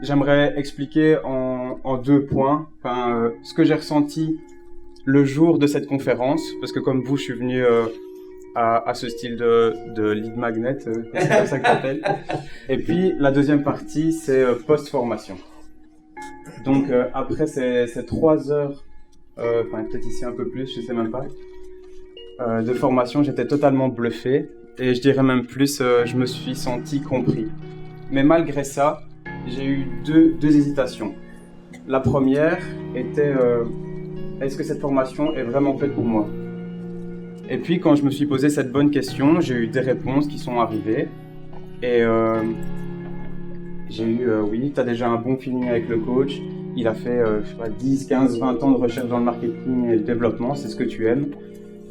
j'aimerais expliquer en 2 points ce que j'ai ressenti le jour de cette conférence, parce que comme vous, je suis venu à ce style de lead magnet, c'est comme ça que j'appelle. Et puis la deuxième partie, c'est post-formation. Donc après ces 3 heures, peut-être ici un peu plus, je sais même pas, de formation, j'étais totalement bluffé, et je dirais même plus, je me suis senti compris. Mais malgré ça, j'ai eu deux hésitations. La première était, est-ce que cette formation est vraiment faite pour moi ? Et puis quand je me suis posé cette bonne question, j'ai eu des réponses qui sont arrivées. Et j'ai eu, oui, tu as déjà un bon feeling avec le coach. Il a fait 10, 15, 20 ans de recherche dans le marketing et le développement, c'est ce que tu aimes.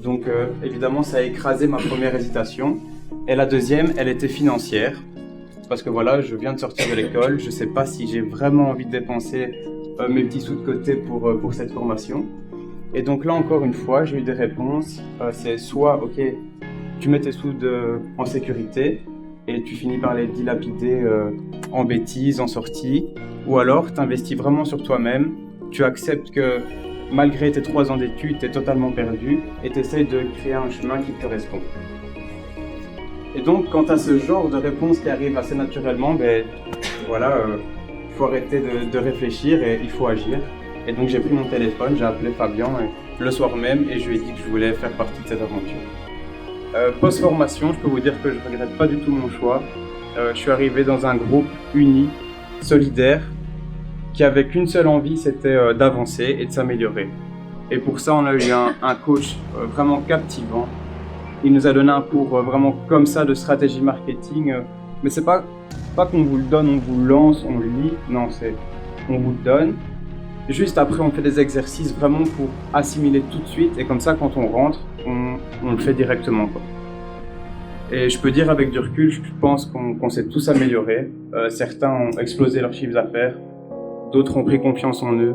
Donc évidemment, ça a écrasé ma première hésitation. Et la deuxième, elle était financière. Parce que voilà, je viens de sortir de l'école, je ne sais pas si j'ai vraiment envie de dépenser mes petits sous de côté pour cette formation. Et donc là, encore une fois, j'ai eu des réponses. C'est soit, ok, tu mets tes sous en sécurité et tu finis par les dilapider en bêtises, en sortie. Ou alors, tu investis vraiment sur toi-même, tu acceptes que malgré tes 3 ans d'études, tu es totalement perdu et tu essayes de créer un chemin qui te correspond. Et donc, quand tu as ce genre de réponse qui arrive assez naturellement, faut arrêter de réfléchir et il faut agir. Et donc, j'ai pris mon téléphone, j'ai appelé Fabien le soir même et je lui ai dit que je voulais faire partie de cette aventure. Post-formation, je peux vous dire que je ne regrette pas du tout mon choix. Je suis arrivé dans un groupe uni, solidaire, qui avait qu'une seule envie, c'était d'avancer et de s'améliorer. Et pour ça, on a eu un coach vraiment captivant. Il nous a donné un cours vraiment comme ça de stratégie marketing. Mais c'est pas qu'on vous le donne, on vous lance, on le lit. Non, c'est on vous le donne. Juste après, on fait des exercices vraiment pour assimiler tout de suite. Et comme ça, quand on rentre, on le fait directement, quoi. Et je peux dire avec du recul, je pense qu'on s'est tous améliorés. Certains ont explosé leur chiffre d'affaires. D'autres ont pris confiance en eux.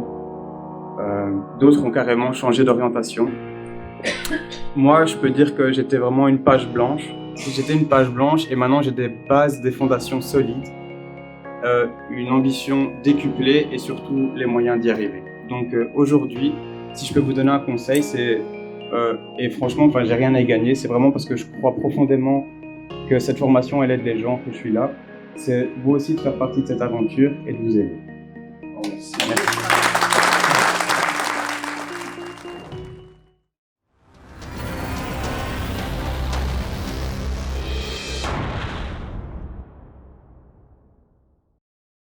D'autres ont carrément changé d'orientation. Moi, je peux dire que j'étais vraiment une page blanche. J'étais une page blanche et maintenant j'ai des bases, des fondations solides, une ambition décuplée et surtout les moyens d'y arriver. Donc aujourd'hui, si je peux vous donner un conseil, c'est, et franchement, j'ai rien à y gagner, c'est vraiment parce que je crois profondément que cette formation, elle aide les gens, que je suis là. C'est vous aussi de faire partie de cette aventure et de vous aider. Merci.